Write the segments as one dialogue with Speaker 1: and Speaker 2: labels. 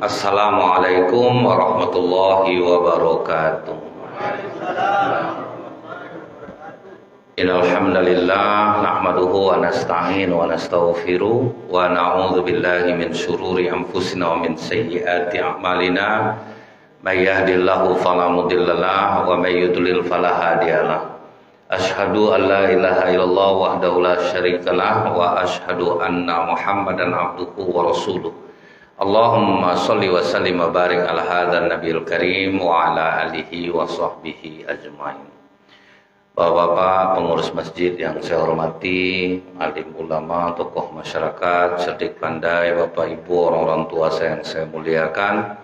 Speaker 1: Assalamualaikum warahmatullahi wabarakatuh. Innal hamdalillah nahmaduhu wa nasta'inu wa nastaghfiruh wa na'udzu billahi min syururi anfusina wa min sayyiati a'malina. May yahdihillahu fala mudhillalah wa may yudlil fala hadiyalah. Asyhadu an la ilaha illallah wahdahu la syarikalah wa asyhadu anna Muhammadan abduhu wa rasuluh. Allahumma sholli wa sallim wa barik ala hadzal nabiyil karim wa ala alihi wa sahbihi ajmain. Bapak-bapak pengurus masjid yang saya hormati, alim ulama, tokoh masyarakat, cerdik pandai, bapak ibu, orang-orang tua yang saya muliakan,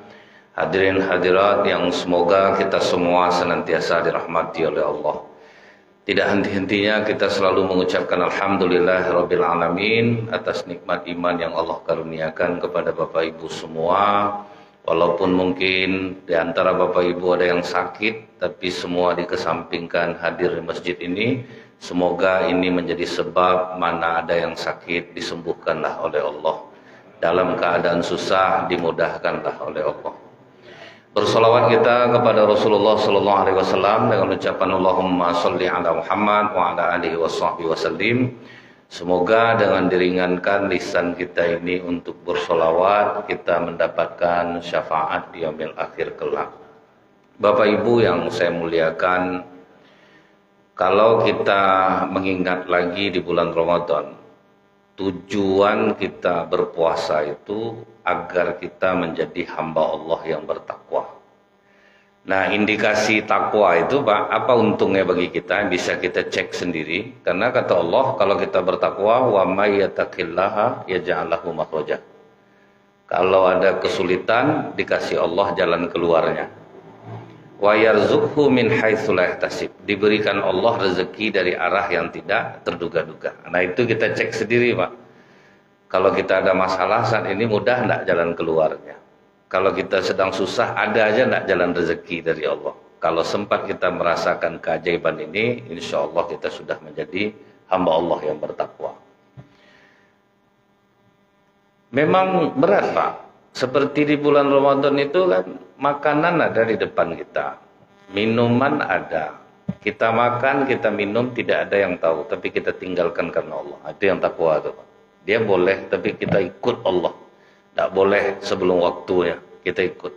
Speaker 1: hadirin hadirat yang semoga kita semua senantiasa dirahmati oleh Allah. Tidak henti-hentinya kita selalu mengucapkan alhamdulillahirabbil alamin atas nikmat iman yang Allah karuniakan kepada Bapak Ibu semua. Walaupun mungkin di antara Bapak Ibu ada yang sakit, tapi semua dikesampingkan hadir di masjid ini. Semoga ini menjadi sebab mana ada yang sakit disembuhkanlah oleh Allah. Dalam keadaan susah dimudahkanlah oleh Allah. Bersolawat kita kepada Rasulullah sallallahu alaihi wasallam dengan ucapan Allahumma sholli ala Muhammad wa ala alihi washabbihi wasallim. Semoga dengan diringankan lisan kita ini untuk bersolawat, kita mendapatkan syafaat di yaumil akhir kelak. Bapak Ibu yang saya muliakan, kalau kita mengingat lagi di bulan Ramadan, tujuan kita berpuasa itu agar kita menjadi hamba Allah yang bertakwa. Nah, indikasi takwa itu Pak, apa untungnya bagi kita? Bisa kita cek sendiri. Karena kata Allah, kalau kita bertakwa, wa may yattaqillaha yaj'al lahu makhraja. Kalau ada kesulitan, dikasih Allah jalan keluarnya. Wa yarzuqhu min haitsu la yahtasib. Diberikan Allah rezeki dari arah yang tidak terduga-duga. Nah, itu kita cek sendiri, Pak. Kalau kita ada masalah saat ini mudah enggak jalan keluarnya? Kalau kita sedang susah ada aja enggak jalan rezeki dari Allah? Kalau sempat kita merasakan keajaiban ini, insya Allah kita sudah menjadi hamba Allah yang bertakwa. Memang berat Pak. Seperti di bulan Ramadan itu kan makanan ada di depan kita, minuman ada. Kita makan, kita minum, tidak ada yang tahu, tapi kita tinggalkan karena Allah. Itu yang takwa itu Pak. Dia boleh, tapi kita ikut Allah. Tidak boleh sebelum waktunya, kita ikut.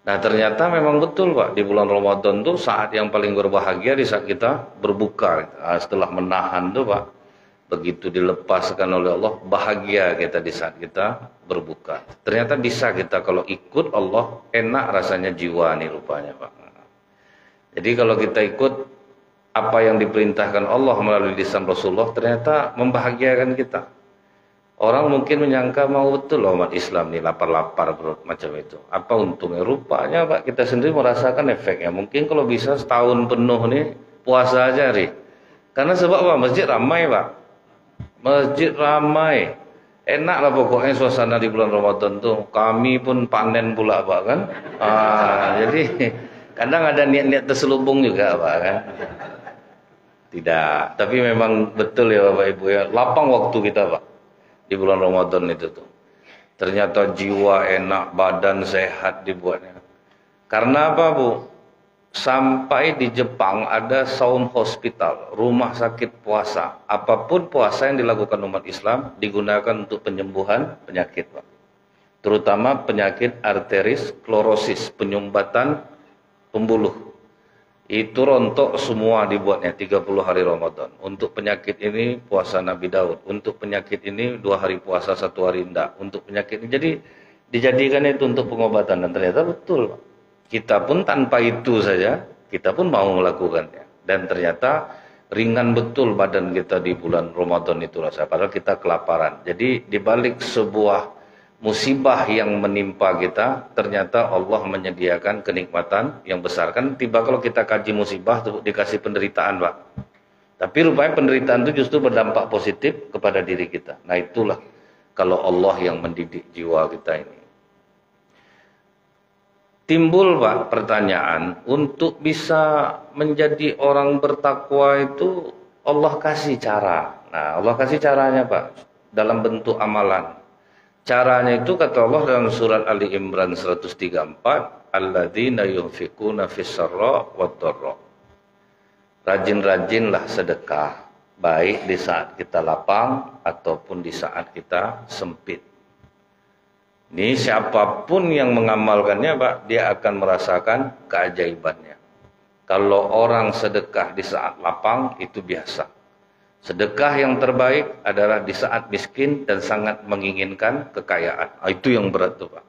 Speaker 1: Nah ternyata memang betul Pak, di bulan Ramadan itu saat yang paling berbahagia di saat kita berbuka. Nah, setelah menahan itu Pak, begitu dilepaskan oleh Allah, bahagia kita di saat kita berbuka. Ternyata bisa kita kalau ikut Allah, enak rasanya jiwa nih rupanya Pak. Jadi kalau kita ikut apa yang diperintahkan Allah melalui lisan Rasulullah, ternyata membahagiakan kita. Orang mungkin menyangka mau betul loh umat Islam nih lapar-lapar macam itu. Apa untungnya? Rupanya Pak kita sendiri merasakan efeknya. Mungkin kalau bisa setahun penuh nih puasa aja nih. Karena sebab apa? Masjid ramai Pak. Masjid ramai. Enak lah pokoknya suasana di bulan Ramadan tuh. Kami pun panen pula Pak kan. Jadi kadang ada niat-niat terselubung juga Pak kan. Tidak. Tapi memang betul ya Bapak Ibu ya. Lapang waktu kita Pak. Di bulan Ramadan itu tuh. Ternyata jiwa enak, badan sehat dibuatnya. Karena apa Bu? Sampai di Jepang ada saum hospital, rumah sakit puasa. Apapun puasa yang dilakukan umat Islam digunakan untuk penyembuhan penyakit Pak. Terutama penyakit arteris klorosis, penyumbatan pembuluh. Itu rontok semua dibuatnya 30 hari Ramadan. Untuk penyakit ini puasa Nabi Daud. Untuk penyakit ini 2 hari puasa 1 hari enggak. Untuk penyakit ini. Jadi dijadikan itu untuk pengobatan. Dan ternyata betul. Kita pun tanpa itu saja, kita pun mau melakukannya. Dan ternyata ringan betul badan kita di bulan Ramadan itu rasa. Padahal kita kelaparan. Jadi dibalik sebuah musibah yang menimpa kita, ternyata Allah menyediakan kenikmatan yang besar. Kan tiba kalau kita kaji musibah tuh dikasih penderitaan Pak. Tapi rupanya penderitaan itu justru berdampak positif kepada diri kita. Nah itulah kalau Allah yang mendidik jiwa kita ini. Timbul Pak pertanyaan, untuk bisa menjadi orang bertakwa itu Allah kasih cara. Nah Allah kasih caranya Pak, dalam bentuk amalan. Caranya itu kata Allah dalam surat Ali Imran 134, alladzina yunfikuna fis-sarra wad-dharra. Rajin-rajinlah sedekah, baik di saat kita lapang ataupun di saat kita sempit. Ini siapapun yang mengamalkannya, Pak, dia akan merasakan keajaibannya. Kalau orang sedekah di saat lapang itu biasa. Sedekah yang terbaik adalah di saat miskin dan sangat menginginkan kekayaan. Itu yang berat tuh, Pak.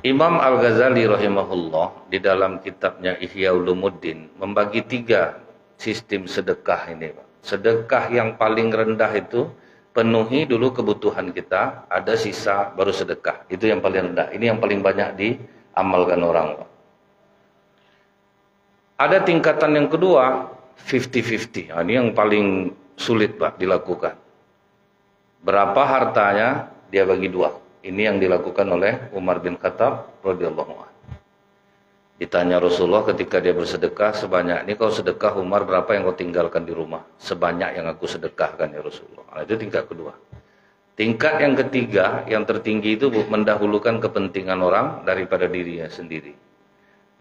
Speaker 1: Imam Al-Ghazali rahimahullah di dalam kitabnya Ihya Ulumuddin membagi 3 sistem sedekah ini, Pak. Sedekah yang paling rendah itu penuhi dulu kebutuhan kita, ada sisa baru sedekah. Itu yang paling rendah. Ini yang paling banyak diamalkan orang, Pak. Ada tingkatan yang kedua, 50-50. Ini yang paling sulit, Pak, dilakukan. Berapa hartanya dia bagi 2. Ini yang dilakukan oleh Umar bin Khattab radhiyallahu anhu. Ditanya Rasulullah ketika dia bersedekah, sebanyak ini kau sedekah Umar, berapa yang kau tinggalkan di rumah? Sebanyak yang aku sedekahkan ya Rasulullah. Nah, itu tingkat kedua. Tingkat yang ketiga, yang tertinggi itu mendahulukan kepentingan orang daripada dirinya sendiri.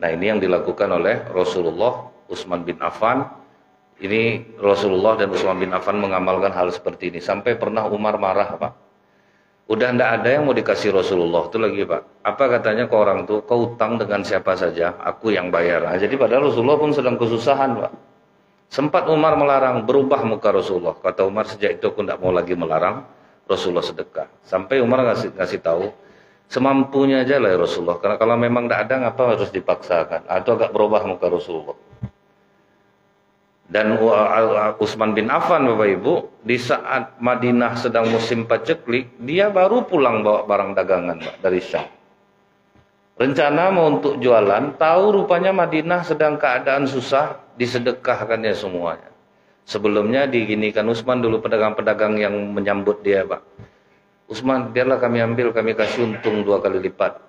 Speaker 1: Nah, ini yang dilakukan oleh Rasulullah, Utsman bin Affan. Ini Rasulullah dan Utsman bin Affan mengamalkan hal seperti ini. Sampai pernah Umar marah, Pak. Udah ndak ada yang mau dikasih Rasulullah itu lagi, Pak. Apa katanya ke orang tuh, kau utang dengan siapa saja, aku yang bayar. Nah, jadi padahal Rasulullah pun sedang kesusahan, Pak. Sempat Umar melarang, berubah muka Rasulullah. Kata Umar, sejak itu aku ndak mau lagi melarang Rasulullah sedekah. Sampai Umar ngasih tahu, semampunya aja lah ya Rasulullah. Karena kalau memang ndak ada, ngapa harus dipaksakan? Atau agak berubah muka Rasulullah. Dan Utsman bin Affan, Bapak Ibu, di saat Madinah sedang musim paceklik, dia baru pulang bawa barang dagangan, Pak, dari Syam. Rencana mau untuk jualan, tahu rupanya Madinah sedang keadaan susah, disedekahkannya semuanya. Sebelumnya diginikan Utsman dulu pedagang-pedagang yang menyambut dia, Pak. Utsman, biarlah kami ambil, kami kasih untung 2 kali lipat.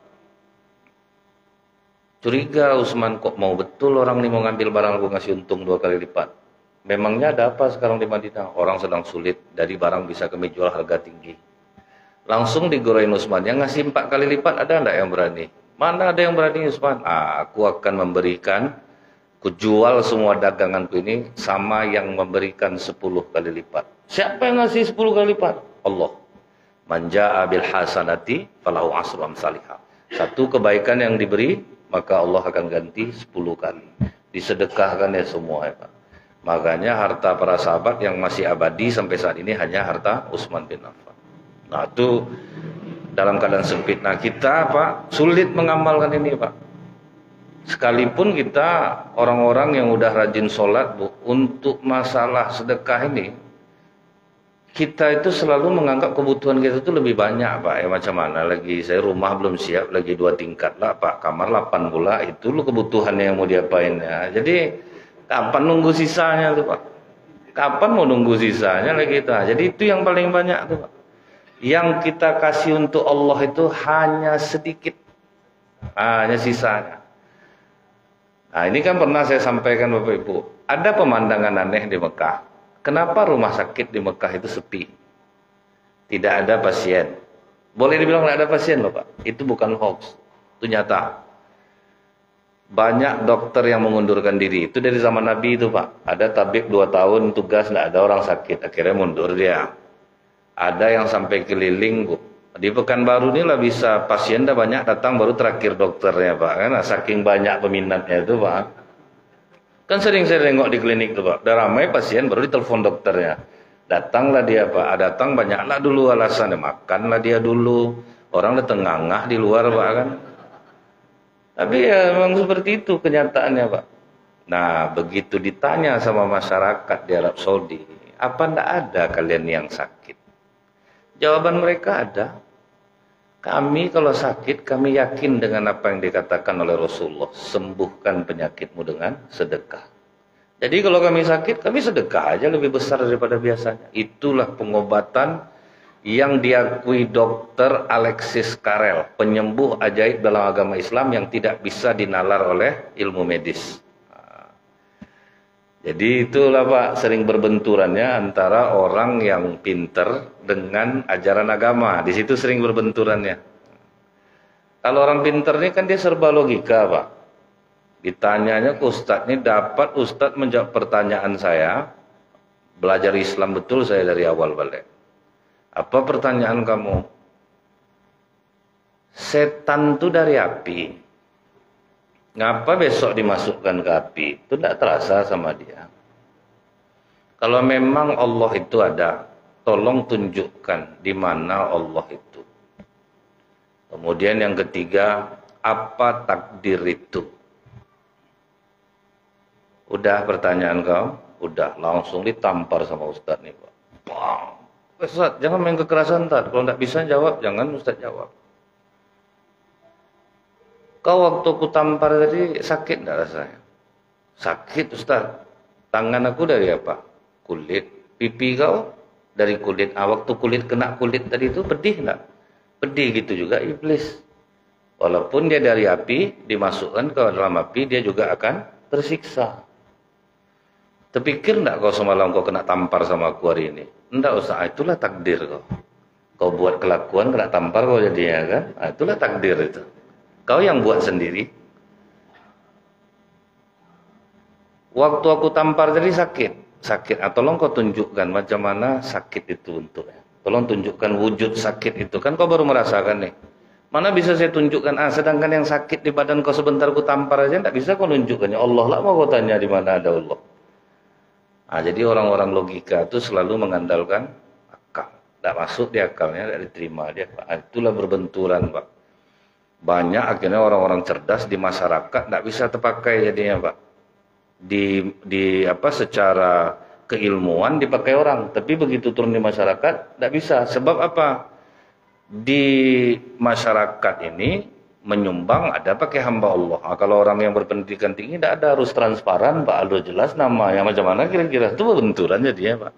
Speaker 1: Curiga Utsman, kok mau betul orang ini mau ngambil barang aku ngasih untung 2 kali lipat. Memangnya ada apa sekarang di Madinah? Orang sedang sulit, dari barang bisa kami jual harga tinggi. Langsung digorain Utsman, yang ngasih 4 kali lipat ada enggak yang berani? Mana ada yang berani Utsman? Aku akan memberikan, ku jual semua daganganku ini sama yang memberikan 10 kali lipat. Siapa yang ngasih 10 kali lipat? Allah. Man jaa bil hasanati falahu asru amsalihha. Satu kebaikan yang diberi, maka Allah akan ganti 10 kali. Disedekahkan ya semua, ya, Pak. Makanya harta para sahabat yang masih abadi sampai saat ini hanya harta Utsman bin Affan. Nah, itu dalam keadaan sempit. Nah, kita, Pak, sulit mengamalkan ini, Pak. Sekalipun kita orang-orang yang udah rajin sholat, Bu, untuk masalah sedekah ini, kita itu selalu menganggap kebutuhan kita itu lebih banyak, Pak. Ya macam mana lagi, saya rumah belum siap, lagi 2 tingkat lah, Pak. Kamar 8 pula, itu lu kebutuhannya yang mau diapain ya. Jadi kapan nunggu sisanya tuh, Pak? Kapan mau nunggu sisanya lagi itu? Jadi itu yang paling banyak tuh, Pak. Yang kita kasih untuk Allah itu hanya sedikit, hanya sisanya. Nah, ini kan pernah saya sampaikan, Bapak Ibu. Ada pemandangan aneh di Mekah. Kenapa rumah sakit di Mekah itu sepi? Tidak ada pasien. Boleh dibilang tidak ada pasien loh, Pak. Itu bukan hoax. Itu nyata. Banyak dokter yang mengundurkan diri. Itu dari zaman Nabi itu, Pak. Ada tabib 2 tahun tugas, tidak ada orang sakit. Akhirnya mundur dia. Ada yang sampai keliling, Bu. Di Pekanbaru ini lah bisa pasien dah banyak datang baru terakhir dokternya, Pak. Karena saking banyak peminatnya itu, Pak. Kan sering saya tengok di klinik tuh, Pak. Udah ramai pasien baru ditelepon dokternya. Datanglah dia, Pak. Datang banyaklah dulu alasannya. Makanlah dia dulu. Orang udah tengah di luar, Pak, kan. Tapi ya memang seperti itu kenyataannya, Pak. Nah, begitu ditanya sama masyarakat di Arab Saudi, apa ndak ada kalian yang sakit? Jawaban mereka ada. Kami kalau sakit, kami yakin dengan apa yang dikatakan oleh Rasulullah. Sembuhkan penyakitmu dengan sedekah. Jadi kalau kami sakit, kami sedekah aja lebih besar daripada biasanya. Itulah pengobatan yang diakui Dr. Alexis Carrel. Penyembuh ajaib dalam agama Islam yang tidak bisa dinalar oleh ilmu medis. Jadi itulah Pak, sering berbenturannya antara orang yang pinter dengan ajaran agama. Di situ sering berbenturannya. Kalau orang pinter ini kan dia serba logika Pak. Ditanyanya ke Ustadz ini, dapat Ustadz menjawab pertanyaan saya. Belajar Islam betul saya dari awal balik. Apa pertanyaan kamu? Setan itu dari api. Ngapa besok dimasukkan ke api? Itu tidak terasa sama dia. Kalau memang Allah itu ada, tolong tunjukkan di mana Allah itu. Kemudian yang ketiga, apa takdir itu? Udah pertanyaan kau? Udah, langsung ditampar sama Ustadz nih Pak. Bang, Ustadz jangan main kekerasan Tad. Kalau tidak bisa jawab, jangan Ustadz jawab. Kau waktu aku tampar tadi sakit enggak rasanya? Sakit Ustaz. Tangan aku dari apa? Kulit. Pipi kau dari kulit. Waktu kulit kena kulit tadi itu pedih enggak? Pedih gitu juga iblis. Walaupun dia dari api, dimasukkan ke dalam api, dia juga akan tersiksa. Terpikir enggak kau semalam kau kena tampar sama aku hari ini? Enggak Ustaz, itulah takdir kau. Kau buat kelakuan kena tampar kau jadinya kan? Itulah takdir itu. Kau yang buat sendiri. Waktu aku tampar tadi sakit. Sakit. Tolong kau tunjukkan macam mana sakit itu untuknya. Tolong tunjukkan wujud sakit itu. Kan kau baru merasakan nih. Mana bisa saya tunjukkan? Sedangkan yang sakit di badan kau sebentar ku tampar aja. Tidak bisa kau tunjukkannya. Allah lah mau kau tanya di mana ada Allah. Jadi orang-orang logika itu selalu mengandalkan akal. Tidak masuk di akalnya. Tidak diterima dia. Itulah berbenturan Pak. Banyak akhirnya orang-orang cerdas di masyarakat tidak bisa terpakai jadinya Pak. Secara keilmuan dipakai orang, tapi begitu turun di masyarakat tidak bisa. Sebab apa? Di masyarakat ini menyumbang ada pakai hamba Allah. Kalau orang yang berpendidikan tinggi tidak ada, harus transparan Pak, harus jelas nama yang macam mana kira-kira. Itu benturan jadinya Pak.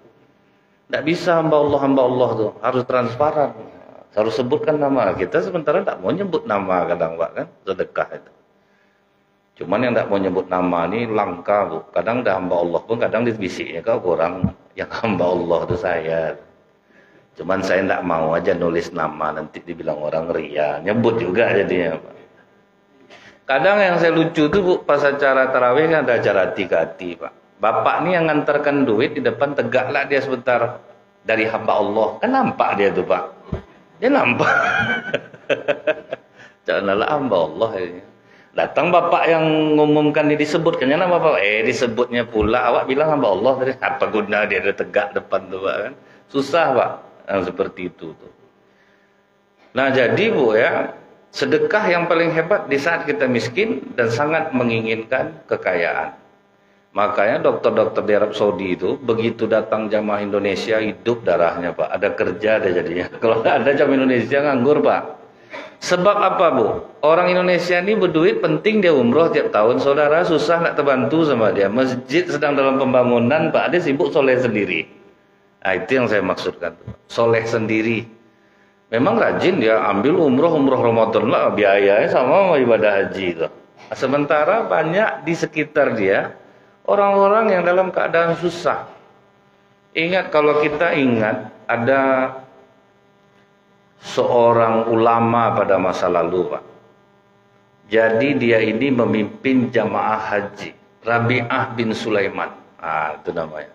Speaker 1: Tidak bisa hamba Allah tuh harus transparan. Harus sebutkan nama. Kita sementara tak mau nyebut nama kadang Pak kan, sedekah itu. Cuman yang tak mau nyebut nama ini langka Bu. Kadang dah hamba Allah pun kadang dibisiknya kau kurang. Yang hamba Allah itu saya. Cuman saya tak mau aja nulis nama, nanti dibilang orang ria. Nyebut juga jadinya Pak. Kadang yang saya lucu tuh Bu, pas acara tarawih kan ada acara hati-hati Pak. Bapak ini yang ngantarkan duit di depan, tegaklah dia sebentar dari hamba Allah. Kan nampak dia tuh Pak. Dia nampak. Janganlah hamba Allah ini. Datang bapak yang ngumumkan ini disebutkannya nama bapak. Disebutnya pula awak bilang hamba Allah tadi. Apa guna dia ada tegak depan tuh Pak kan? Susah Pak yang seperti itu tuh. Nah jadi Bu ya, sedekah yang paling hebat di saat kita miskin dan sangat menginginkan kekayaan. Makanya dokter-dokter di Arab Saudi itu begitu datang jamaah Indonesia hidup darahnya Pak. Ada kerja ada jadinya. Kalau tidak ada jamaah Indonesia nganggur Pak. Sebab apa Bu? Orang Indonesia ini berduit penting dia umroh tiap tahun. Saudara susah nak terbantu sama dia. Masjid sedang dalam pembangunan Pak. Dia sibuk soleh sendiri. Nah itu yang saya maksudkan. Soleh sendiri. Memang rajin dia ambil umroh Ramadan lah. Biayanya sama ibadah haji itu. Sementara banyak di sekitar dia orang-orang yang dalam keadaan susah. Ingat kalau kita ingat ada seorang ulama pada masa lalu Pak. Jadi dia ini memimpin jamaah haji. Rabi'ah bin Sulaiman. Itu namanya.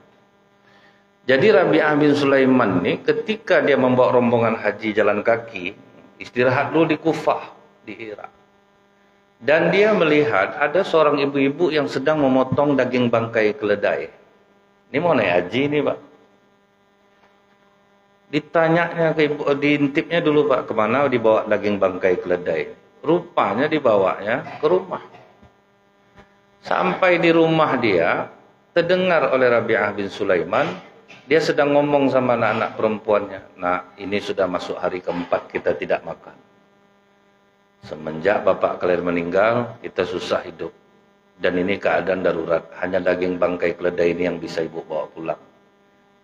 Speaker 1: Jadi Rabi'ah bin Sulaiman ini ketika dia membawa rombongan haji jalan kaki, istirahat dulu di Kufah, di Irak. Dan dia melihat ada seorang ibu-ibu yang sedang memotong daging bangkai keledai. Ini mau naik haji nih Pak. Ditanyanya ke ibu, diintipnya dulu Pak, kemana dibawa daging bangkai keledai. Rupanya dibawanya ke rumah. Sampai di rumah dia, terdengar oleh Rabi'ah bin Sulaiman, dia sedang ngomong sama anak-anak perempuannya. Nah, ini sudah masuk hari keempat kita tidak makan. Semenjak bapak kalian meninggal, kita susah hidup. Dan ini keadaan darurat. Hanya daging bangkai keledai ini yang bisa ibu bawa pulang.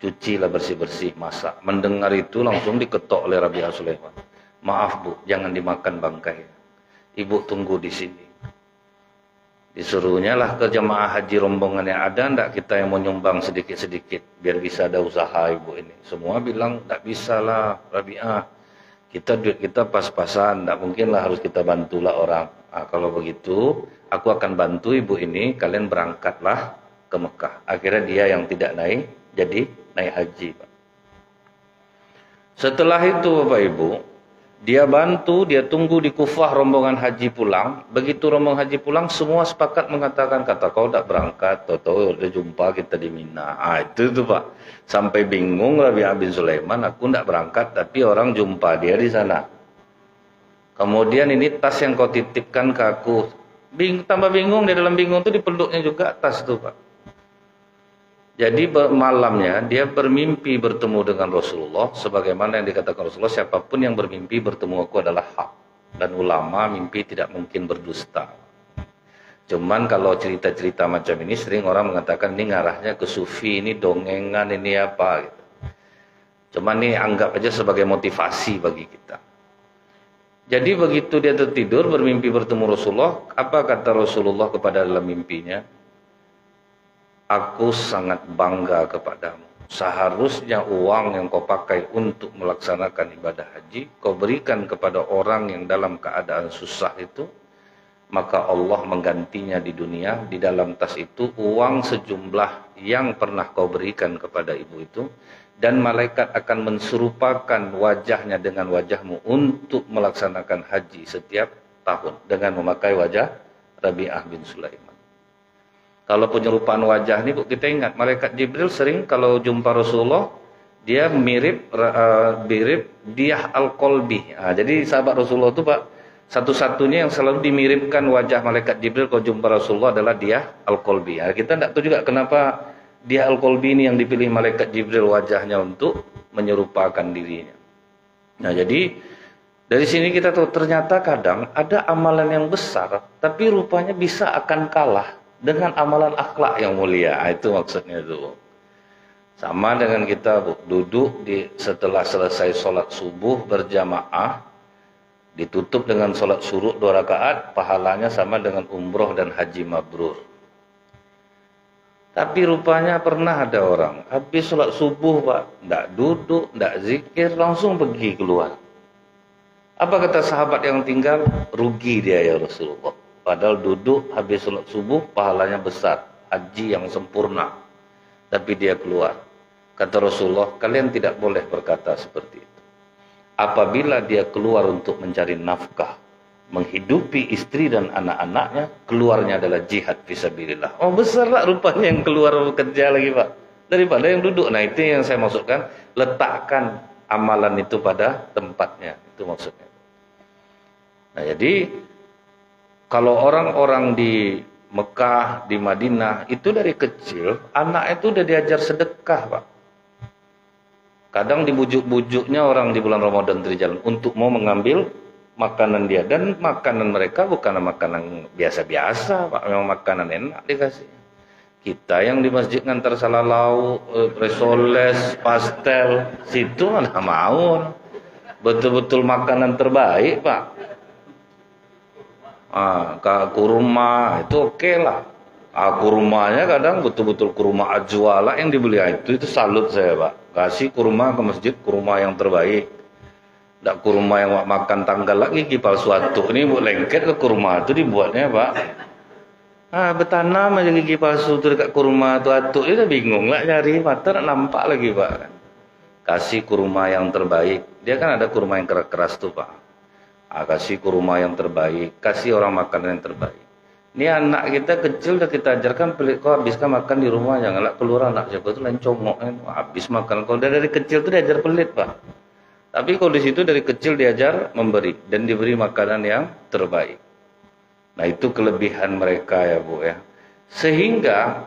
Speaker 1: Cucilah bersih-bersih, masak. Mendengar itu langsung diketok oleh Rabi'ah Sulaiman. Maaf Bu, jangan dimakan bangkai. Ibu tunggu di sini. Disuruhnya lah ke jemaah haji rombongan yang ada, ndak kita yang mau nyumbang sedikit-sedikit biar bisa ada usaha ibu ini. Semua bilang ndak bisa lah Rabi'ah, kita duit kita pas-pasan, ndak mungkin lah harus kita bantulah orang. Kalau begitu aku akan bantu ibu ini, kalian berangkatlah ke Mekah. Akhirnya dia yang tidak naik, jadi naik haji, Pak. Setelah itu Bapak Ibu, dia bantu, dia tunggu di Kufah rombongan haji pulang. Begitu rombongan haji pulang, semua sepakat mengatakan, kata kau tak berangkat, tahu-tahu udah jumpa kita di Mina. Itu tuh Pak. Sampai bingung Rabi'ah bin Sulaiman, aku tak berangkat, tapi orang jumpa dia di sana. Kemudian ini tas yang kau titipkan ke aku. Tambah bingung, di dalam bingung itu dipeluknya juga tas tuh Pak. Jadi malamnya dia bermimpi bertemu dengan Rasulullah, sebagaimana yang dikatakan Rasulullah, siapapun yang bermimpi bertemu aku adalah hak. Dan ulama mimpi tidak mungkin berdusta. Cuman kalau cerita-cerita macam ini sering orang mengatakan ini ngarahnya ke sufi, ini dongengan, ini apa gitu. Cuman ini anggap aja sebagai motivasi bagi kita. Jadi begitu dia tertidur bermimpi bertemu Rasulullah, apa kata Rasulullah kepada dalam mimpinya? Aku sangat bangga kepadamu. Seharusnya uang yang kau pakai untuk melaksanakan ibadah haji, kau berikan kepada orang yang dalam keadaan susah itu, maka Allah menggantinya di dunia. Di dalam tas itu uang sejumlah yang pernah kau berikan kepada ibu itu, dan malaikat akan menserupakan wajahnya dengan wajahmu untuk melaksanakan haji setiap tahun dengan memakai wajah Rabi'ah bin Sulaiman. Kalau penyerupaan wajah ini Bu, kita ingat malaikat Jibril sering kalau jumpa Rasulullah dia mirip Diyah al-Qalbi. Jadi sahabat Rasulullah itu Pak, satu-satunya yang selalu dimiripkan wajah malaikat Jibril kalau jumpa Rasulullah adalah Diyah al-Qalbi. Kita tidak tahu juga kenapa Diyah al-Qalbi ini yang dipilih malaikat Jibril wajahnya untuk menyerupakan dirinya. Jadi dari sini kita tahu ternyata kadang ada amalan yang besar tapi rupanya bisa akan kalah dengan amalan akhlak yang mulia. Itu maksudnya itu. Sama dengan kita Bu, duduk setelah selesai sholat subuh berjamaah, ditutup dengan sholat syuruk 2 rakaat, pahalanya sama dengan umroh dan haji mabrur. Tapi rupanya pernah ada orang habis sholat subuh Pak, tidak duduk, tidak zikir, langsung pergi keluar. Apa kata sahabat yang tinggal? Rugi dia ya Rasulullah. Padahal duduk habis sholat subuh pahalanya besar, haji yang sempurna. Tapi dia keluar. Kata Rasulullah, kalian tidak boleh berkata seperti itu. Apabila dia keluar untuk mencari nafkah, menghidupi istri dan anak-anaknya, keluarnya adalah jihad fisabilillah. Oh besarlah rupanya yang keluar bekerja lagi Pak, daripada yang duduk. Nah itu yang saya maksudkan, letakkan amalan itu pada tempatnya. Itu maksudnya. Nah jadi kalau orang-orang di Mekah, di Madinah, itu dari kecil, anak itu udah diajar sedekah, Pak. Kadang dibujuk-bujuknya orang di bulan Ramadan dari jalan untuk mau mengambil makanan dia. Dan makanan mereka bukan makanan biasa-biasa, Pak. Memang makanan enak dikasih. Kita yang di masjid ngantar salalau, resoles, pastel, situ mana mau. Betul-betul makanan terbaik, Pak. Kurma itu oke lah. Kurmanya kadang betul-betul kurma ajwala yang dibeli itu salut saya Pak. Kasih kurma ke masjid, kurma yang terbaik. Tidak kurma yang makan tanggal lagi kipal suatu. Ini buat lengket ke kurma itu dibuatnya Pak. Bertanam aja gigi palsu itu dekat kurma itu atuk. Dia bingung lah nyari mata nampak lagi Pak. Kasih kurma yang terbaik. Dia kan ada kurma yang keras-keras tuh Pak. Kasih kurma yang terbaik, kasih orang makan yang terbaik. Ini anak kita kecil udah kita ajarkan pelit, kau habiskan makan di rumah, janganlah keluar anak siapa itu lain comok, habis makan. Kalau dari kecil itu diajar pelit Pak. Tapi kalau di situ dari kecil diajar memberi dan diberi makanan yang terbaik. Nah itu kelebihan mereka ya Bu ya. Sehingga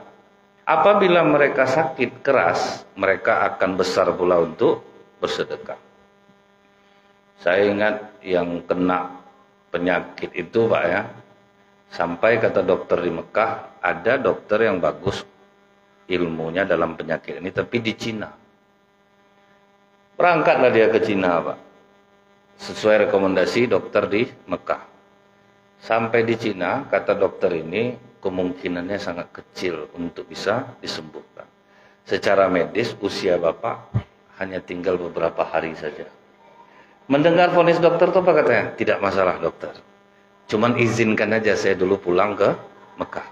Speaker 1: apabila mereka sakit keras, mereka akan besar pula untuk bersedekah. Saya ingat yang kena penyakit itu Pak ya, sampai kata dokter di Mekah, ada dokter yang bagus ilmunya dalam penyakit ini, tapi di Cina. Berangkatlah dia ke Cina Pak, sesuai rekomendasi dokter di Mekah. Sampai di Cina, kata dokter ini, kemungkinannya sangat kecil untuk bisa disembuhkan. Secara medis usia Bapak hanya tinggal beberapa hari saja. Mendengar vonis dokter itu apa katanya? Tidak masalah dokter. Cuman izinkan aja saya dulu pulang ke Mekah.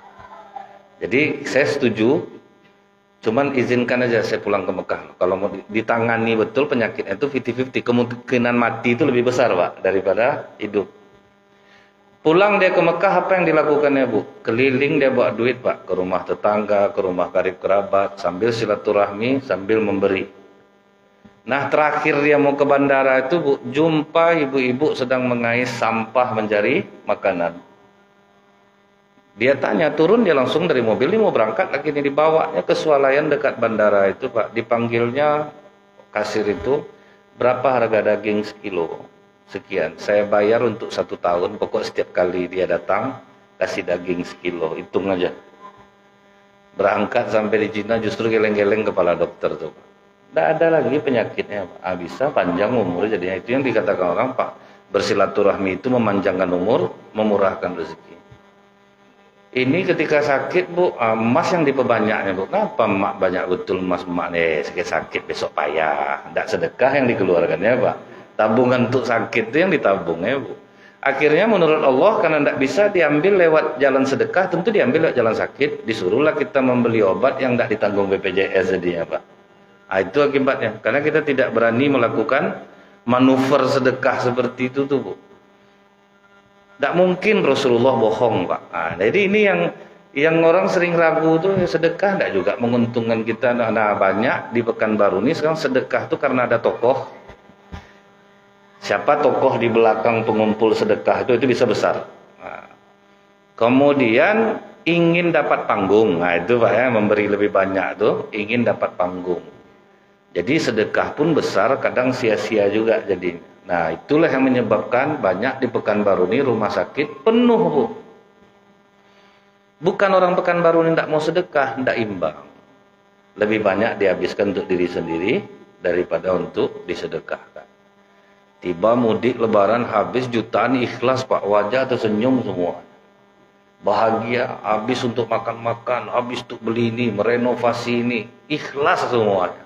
Speaker 1: Jadi saya setuju, cuman izinkan aja saya pulang ke Mekah. Kalau mau ditangani betul penyakitnya itu 50-50, kemungkinan mati itu lebih besar Pak daripada hidup. Pulang dia ke Mekah, apa yang dilakukannya Bu? Keliling dia bawa duit Pak, ke rumah tetangga, ke rumah karib kerabat, sambil silaturahmi, sambil memberi. Nah terakhir dia mau ke bandara itu Bu, jumpa ibu-ibu sedang mengais sampah mencari makanan. Dia tanya, turun dia langsung dari mobil, dia mau berangkat lagi, ini dibawanya ke swalayan dekat bandara itu Pak. Dipanggilnya kasir itu, berapa harga daging sekilo? Sekian, saya bayar untuk 1 tahun, pokok setiap kali dia datang kasih daging sekilo, hitung aja. Berangkat sampai di Cina justru geleng-geleng kepala dokter tuh. Tidak ada lagi penyakitnya Pak. Bisa panjang umur, jadinya itu yang dikatakan orang Pak, bersilaturahmi itu memanjangkan umur, memurahkan rezeki. Ini ketika sakit Bu, emas yang diperbanyaknya Bu. Kenapa emak banyak betul emas emak nih, sakit besok payah, tidak sedekah yang dikeluarkannya Pak. Tabungan untuk sakit itu yang ditabungnya Bu. Akhirnya menurut Allah karena tidak bisa diambil lewat jalan sedekah, tentu diambil lewat jalan sakit. Disuruhlah kita membeli obat yang tidak ditanggung BPJS jadinya Pak. Nah, itu akibatnya. Karena kita tidak berani melakukan manuver sedekah seperti itu tuh Bu. Tidak mungkin Rasulullah bohong Pak. Nah, jadi ini yang orang sering ragu tuh sedekah tidak juga menguntungkan kita. Nah banyak di Pekanbaru ini sekarang sedekah tuh karena ada tokoh. Siapa tokoh di belakang pengumpul sedekah itu bisa besar. Nah, kemudian ingin dapat panggung. Nah itu Pak ya, memberi lebih banyak tuh ingin dapat panggung. Jadi sedekah pun besar, kadang sia-sia juga jadi. Nah itulah yang menyebabkan banyak di Pekanbaru ini rumah sakit penuh Bu. Bukan orang Pekanbaru ini tidak mau sedekah, tidak imbang. Lebih banyak dihabiskan untuk diri sendiri daripada untuk disedekahkan. Tiba mudik lebaran habis jutaan ikhlas Pak, wajah tersenyum semua. Bahagia, habis untuk makan-makan, habis untuk beli ini, merenovasi ini, ikhlas semuanya.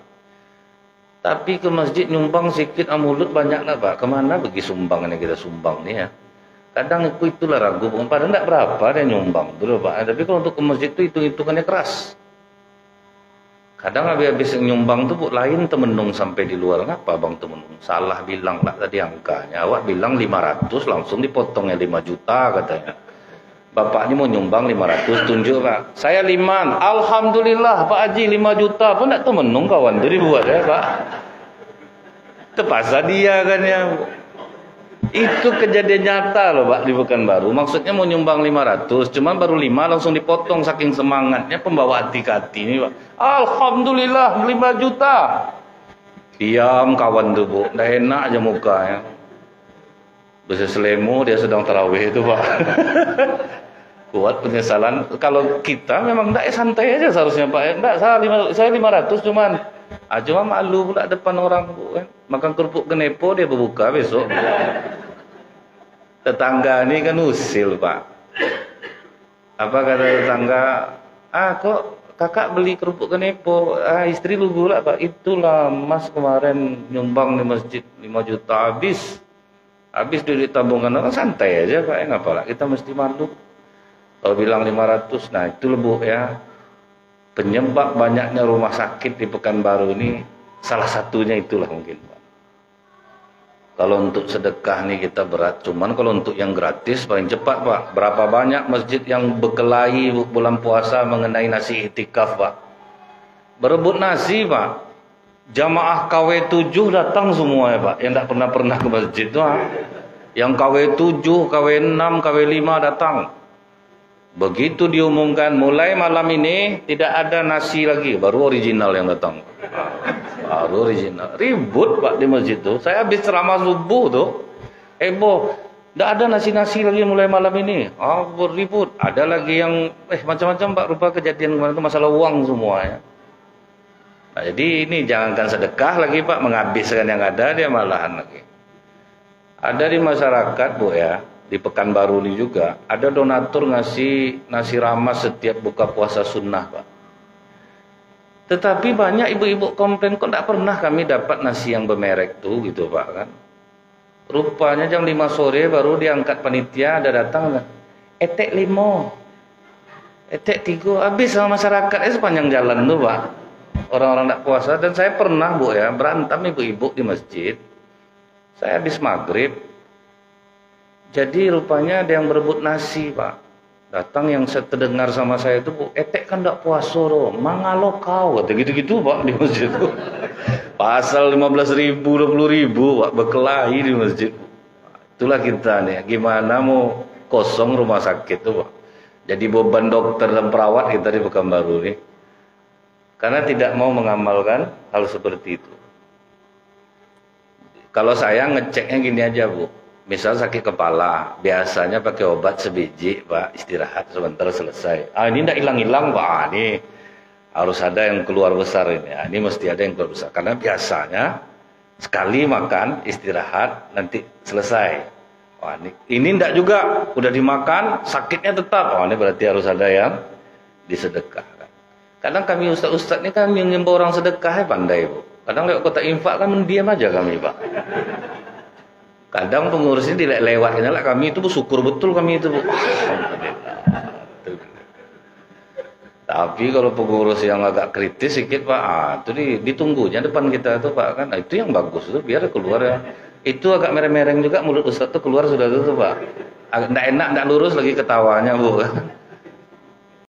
Speaker 1: Tapi ke masjid nyumbang sedikit mulut banyak lah Pak. Kemana pergi sumbangan yang kita sumbang nih ya? Kadang itulah ragu, padahal tidak berapa dia nyumbang dulu Pak. Tapi kalau untuk ke masjid itu hitung-hitungannya keras. Kadang habis-habis nyumbang tuh Bu, lain temenung sampai di luar. Ngapa Bang temenung? Salah bilang lah tadi angkanya. Awak bilang 500 langsung dipotongnya 5 juta katanya. Bapak ini mau nyumbang 500, tunjuk Pak. Saya 5. Alhamdulillah Pak Haji 5 juta pun tak temenung kawan itu dibuat ya Pak. Terpaksa dia kan ya. Itu kejadian nyata loh Pak di Pekanbaru. Maksudnya mau nyumbang 500, cuman baru 5 langsung dipotong saking semangatnya pembawa hati-hati ini Pak. Alhamdulillah 5 juta. Diam kawan tuh Bu, dah enak aja mukanya. Bisa selemu dia sedang tarawih itu Pak. Buat penyesalan. Kalau kita memang tidak santai aja seharusnya Pak. Tidak, saya 500 cuman. Cuma malu pula depan orang Bu kan. Makan kerupuk kenepo dia berbuka besok. Tetangga ini kan usil Pak. Apa kata tetangga? Kok kakak beli kerupuk kenepo? Istri lu gula Pak. Itulah mas kemarin nyumbang di masjid 5 juta habis. Habis duit tabungan orang santai aja Pak. Ngapa lah kita mesti malu. Kalau bilang 500, nah itu Bu ya. Penyebab banyaknya rumah sakit di Pekanbaru ini salah satunya itulah mungkin Pak. Kalau untuk sedekah nih kita berat, cuman kalau untuk yang gratis paling cepat Pak. Berapa banyak masjid yang berkelahi bulan puasa mengenai nasi itikaf Pak. Berebut nasi Pak. Jamaah KW7 datang semua ya Pak. Yang tidak pernah ke masjid tuh. Yang KW7, KW6, KW5 datang. Begitu diumumkan mulai malam ini tidak ada nasi lagi, baru original yang datang. Baru original. Ribut Pak di masjid tuh. Saya habis ceramah subuh tuh. Heboh. Tidak ada nasi-nasi lagi mulai malam ini. Ribut. Ada lagi yang macam-macam Pak, rupa kejadian kemarin itu masalah uang semuanya. Nah, jadi ini jangankan sedekah lagi Pak, menghabiskan yang ada dia malahan lagi. Ada di masyarakat Bu ya, di Pekanbaru ini juga ada donatur ngasih nasi ramas setiap buka puasa sunnah, Pak. Tetapi banyak ibu-ibu komplain, kok tidak pernah kami dapat nasi yang bermerek tuh gitu, Pak, kan. Rupanya jam 5 sore baru diangkat panitia, ada datang etek 5, etek 3, habis sama masyarakatnya sepanjang jalan tuh, Pak. Orang-orang tidak puasa. Dan saya pernah, Bu, ya, berantem ibu-ibu di masjid. Saya habis maghrib, jadi rupanya ada yang berebut nasi, Pak. Datang yang saya terdengar sama saya itu, Bu, etek kan tidak puasa loh, mangalo kau, kata gitu-gitu, Pak, di masjid itu. Pasal 15.000, 20.000, Pak, berkelahi di masjid. Itulah kita nih, gimana mau kosong rumah sakit tuh, Pak. Jadi beban dokter dan perawat kita di Pekanbaru nih. Karena tidak mau mengamalkan hal seperti itu. Kalau saya ngeceknya gini aja, Bu. Misal sakit kepala, biasanya pakai obat sebiji, Pak, istirahat sebentar selesai. Ini tidak hilang-hilang, Pak. Ini harus ada yang keluar besar ini. Ini mesti ada yang keluar besar. Karena biasanya sekali makan, istirahat, nanti selesai. Ini tidak juga, udah dimakan, sakitnya tetap. Ini berarti harus ada yang disedekahkan. Kadang kami ustaz-ustaz ini kami mengimbau orang sedekah, pandai, Bu. Kadang lewat kota infak kan mendiam aja kami, Pak. Kadang pengurusnya tidak lewat, lah kami itu bersyukur betul kami itu, Bu. Tapi kalau pengurus yang agak kritis sedikit, Pak, itu ditunggunya depan kita tuh, Pak, kan. Itu yang bagus tuh, biar keluar ya. Itu agak mereng-mereng juga mulut ustaz tuh keluar sudah tuh, Pak. Agak enggak enak, enggak lurus lagi ketawanya, Bu.